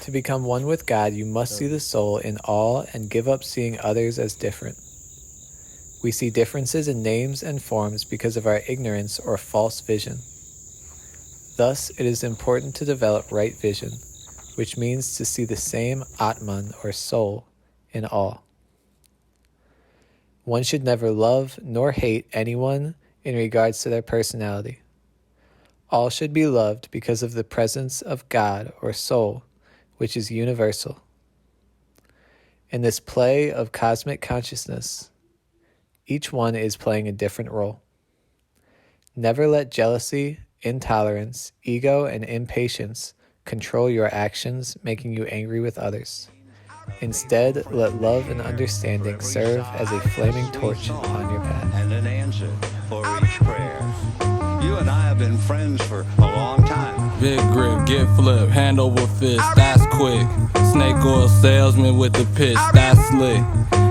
To become one with God, you must see the soul in all and give up seeing others as different. We see differences in names and forms because of our ignorance or false vision. Thus, it is important to develop right vision, which means to see the same Atman or soul in all. One should never love nor hate anyone in regards to their personality. All should be loved because of the presence of God or soul, which is universal. In this play of cosmic consciousness, each one is playing a different role. Never let jealousy, intolerance, ego, and impatience control your actions, making you angry with others. Instead, let love and understanding serve as a flaming torch on your path. And an answer for each prayer. You and I have been friends for a long time. Big grip, get flip, hand over fist, that's quick. Snake oil salesman with the pitch, that's slick.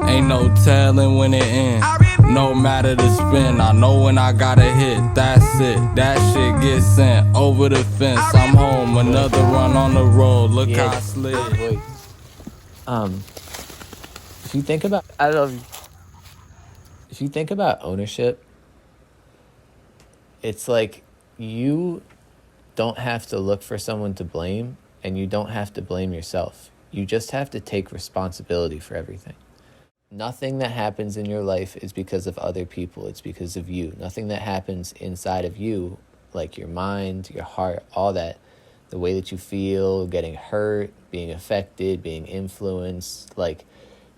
Ain't no telling when it ends. No matter the spin, I know when I gotta hit, that's it. That shit gets sent over the fence. I'm home, another run on the road. Look how I slid. If you think about, if you think about ownership, it's like you don't have to look for someone to blame, and you don't have to blame yourself. You just have to take responsibility for everything. Nothing that happens in your life is because of other people. It's because of you. Nothing that happens inside of you, like your mind, your heart, all that, the way that you feel, getting hurt, being affected, being influenced, like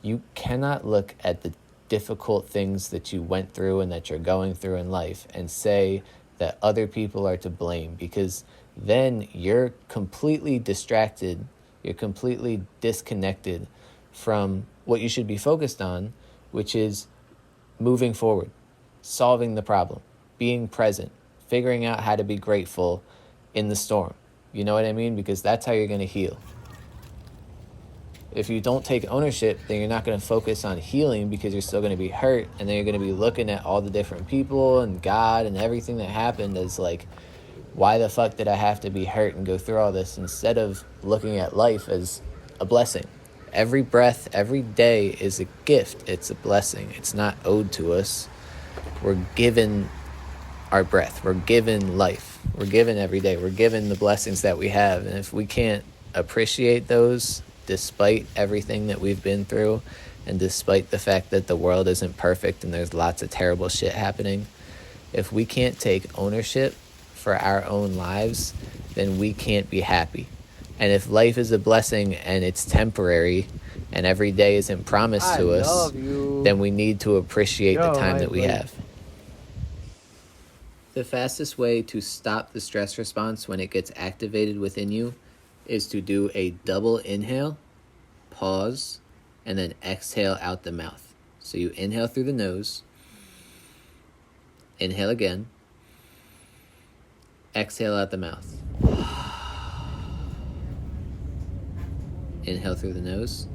you cannot look at the difficult things that you went through and that you're going through in life and say that other people are to blame, because then you're completely distracted, you're completely disconnected from what you should be focused on, which is moving forward, solving the problem, being present, figuring out how to be grateful in the storm. You know what I mean? Because that's how you're going to heal. If you don't take ownership, then you're not going to focus on healing, because you're still going to be hurt, and then you're going to be looking at all the different people and God and everything that happened as like, why the fuck did I have to be hurt and go through all this, instead of looking at life as a blessing. Every breath, every day is a gift. It's a blessing. It's not owed to us. We're given our breath. We're given life. We're given every day. We're given the blessings that we have. And if we can't appreciate those, despite everything that we've been through, and despite the fact that the world isn't perfect and there's lots of terrible shit happening, if we can't take ownership for our own lives, then we can't be happy. And if life is a blessing and it's temporary and every day isn't promised to us, then we need to appreciate the time that we have. The fastest way to stop the stress response when it gets activated within you is to do a double inhale, pause, and then exhale out the mouth. So you inhale through the nose, inhale again, exhale out the mouth. Inhale through the nose,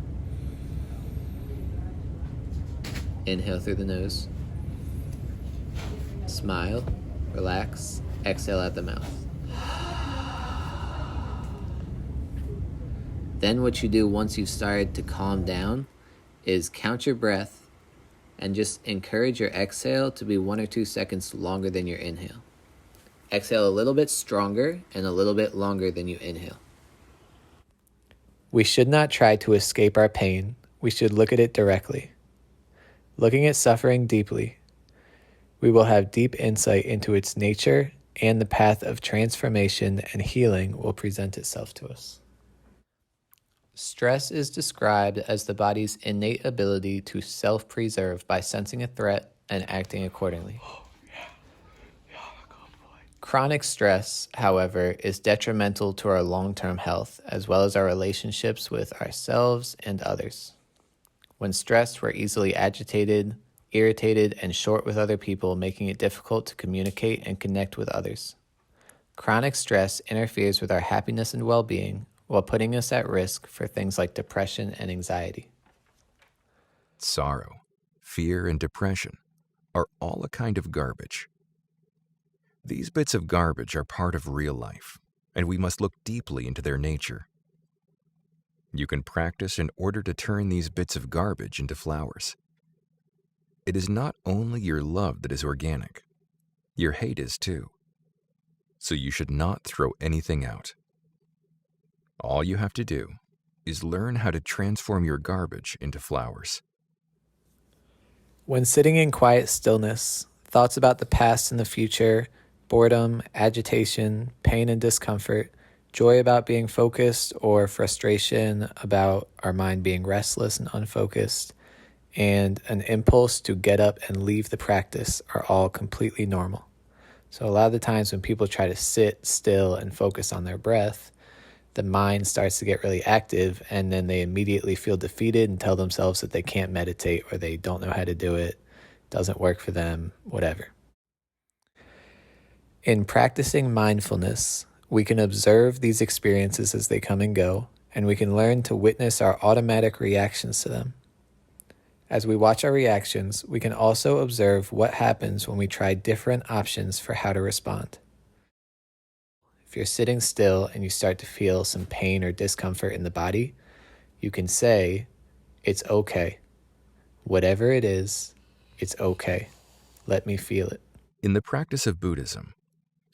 inhale through the nose, smile, relax, exhale out the mouth. Then what you do once you've started to calm down is count your breath and just encourage your exhale to be 1 or 2 seconds longer than your inhale. Exhale a little bit stronger and a little bit longer than you inhale. We should not try to escape our pain. We should look at it directly. Looking at suffering deeply, we will have deep insight into its nature, and the path of transformation and healing will present itself to us. Stress is described as the body's innate ability to self-preserve by sensing a threat and acting accordingly. Chronic stress, however, is detrimental to our long-term health, as well as our relationships with ourselves and others. When stressed, we're easily agitated, irritated, and short with other people, making it difficult to communicate and connect with others. Chronic stress interferes with our happiness and well-being, while putting us at risk for things like depression and anxiety. Sorrow, fear, and depression are all a kind of garbage. These bits of garbage are part of real life, and we must look deeply into their nature. You can practice in order to turn these bits of garbage into flowers. It is not only your love that is organic, your hate is too. So you should not throw anything out. All you have to do is learn how to transform your garbage into flowers. When sitting in quiet stillness, thoughts about the past and the future, boredom, agitation, pain and discomfort, joy about being focused, or frustration about our mind being restless and unfocused, and an impulse to get up and leave the practice are all completely normal. So a lot of the times when people try to sit still and focus on their breath, the mind starts to get really active, and then they immediately feel defeated and tell themselves that they can't meditate or they don't know how to do it, doesn't work for them, whatever. In practicing mindfulness, we can observe these experiences as they come and go, and we can learn to witness our automatic reactions to them. As we watch our reactions, we can also observe what happens when we try different options for how to respond. If you're sitting still and you start to feel some pain or discomfort in the body, you can say, "It's okay. Whatever it is, it's okay. Let me feel it." In the practice of Buddhism,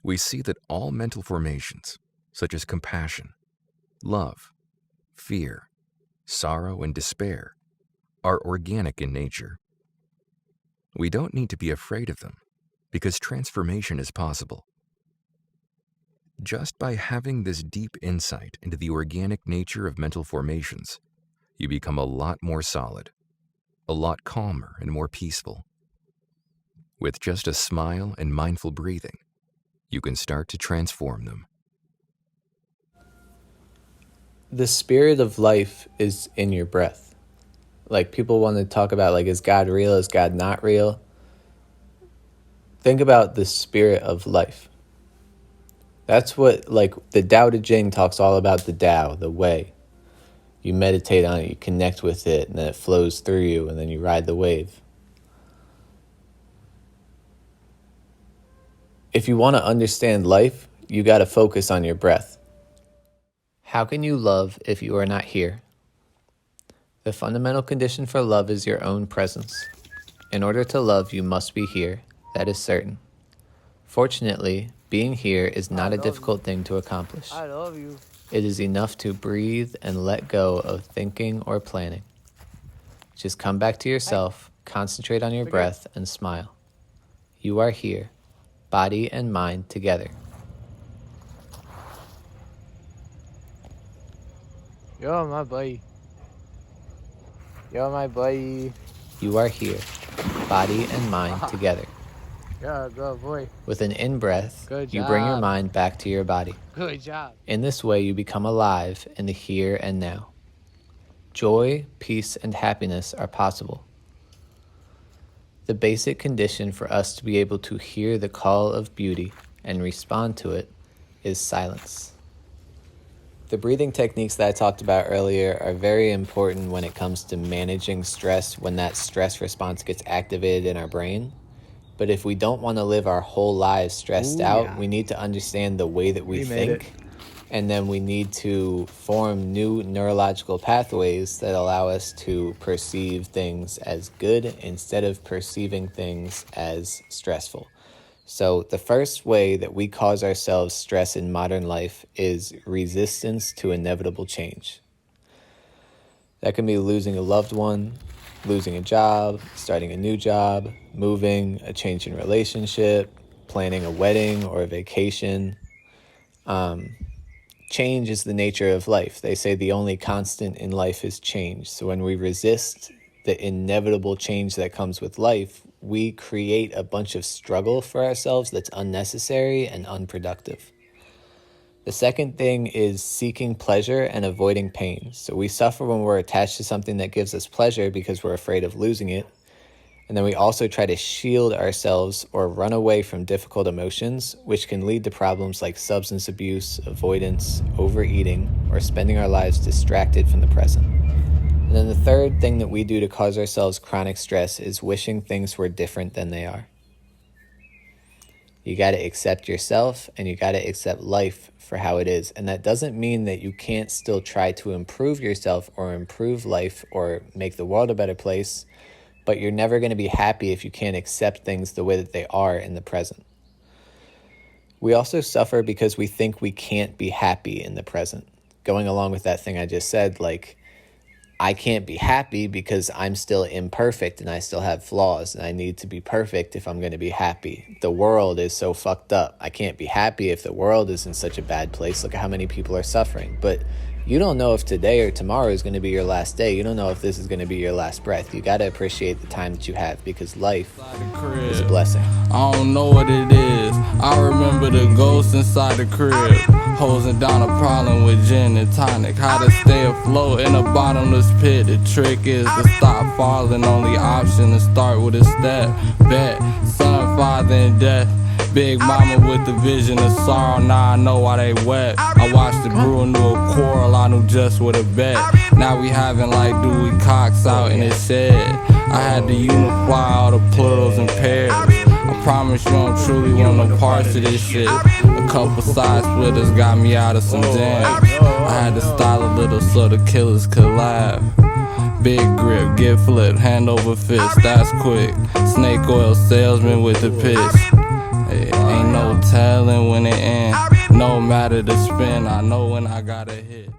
we see that all mental formations, such as compassion, love, fear, sorrow, and despair, are organic in nature. We don't need to be afraid of them because transformation is possible. Just by having this deep insight into the organic nature of mental formations, you become a lot more solid, a lot calmer and more peaceful. With just a smile and mindful breathing, you can start to transform them. The spirit of life is in your breath. Like, people want to talk about, like, is God real? Is God not real? Think about the spirit of life. That's what, like, the Tao Te Ching talks all about, the Tao, the way. You meditate on it, you connect with it, and then it flows through you, and then you ride the wave. If you want to understand life, you got to focus on your breath. How can you love if you are not here? The fundamental condition for love is your own presence. In order to love, you must be here. That is certain. Fortunately, being here is not a difficult thing to accomplish. I love you. It is enough to breathe and let go of thinking or planning. Just come back to yourself, concentrate on your breath, and smile. You are here, body and mind together. You're my buddy. You're my buddy. You are here, body and mind together. You're a good boy. With an in-breath, Good you bring your job. mind back to your body. Good job. In this way, you become alive in the here and now. Joy, peace, and happiness are possible. The basic condition for us to be able to hear the call of beauty and respond to it is silence. The breathing techniques that I talked about earlier are very important when it comes to managing stress when that stress response gets activated in our brain. But if we don't want to live our whole lives stressed out, we need to understand the way that we think. And then we need to form new neurological pathways that allow us to perceive things as good instead of perceiving things as stressful. So the first way that we cause ourselves stress in modern life is resistance to inevitable change. That can be losing a loved one, losing a job, starting a new job, moving, a change in relationship, planning a wedding or a vacation. Change is the nature of life. They say the only constant in life is change. So when we resist the inevitable change that comes with life, we create a bunch of struggle for ourselves that's unnecessary and unproductive. The second thing is seeking pleasure and avoiding pain. So we suffer when we're attached to something that gives us pleasure because we're afraid of losing it. And then we also try to shield ourselves or run away from difficult emotions, which can lead to problems like substance abuse, avoidance, overeating, or spending our lives distracted from the present. And then the third thing that we do to cause ourselves chronic stress is wishing things were different than they are. You got to accept yourself, and you got to accept life for how it is. And that doesn't mean that you can't still try to improve yourself or improve life or make the world a better place, but you're never going to be happy if you can't accept things the way that they are in the present. We also suffer because we think we can't be happy in the present. Going along with that thing I just said, like, I can't be happy because I'm still imperfect and I still have flaws and I need to be perfect if I'm going to be happy. The world is so fucked up. I can't be happy if the world is in such a bad place. Look at how many people are suffering. But you don't know if today or tomorrow is going to be your last day. You don't know if this is going to be your last breath. You got to appreciate the time that you have, because life is a blessing. I don't know what it is. I remember the ghost inside the crib, hosing down a problem with gin and tonic. How to stay afloat in a bottomless pit. The trick is to stop falling. Only option to start with a step. Bet, son, father, and death. Big mama with the vision of sorrow, now I know why they wet. I watched the brew into a quarrel, I knew just what to bet. Now we having like Dewey Cox out in his shed. I had to unify all the plurals and pairs. I promise you don't truly want no parts of this shit. A couple side splitters got me out of some jams. I had to style a little so the killers could laugh. Big grip, get flipped, hand over fist, that's quick. Snake oil salesman with the piss. Ain't no telling when it ends. No matter the spin, I know when I gotta hit.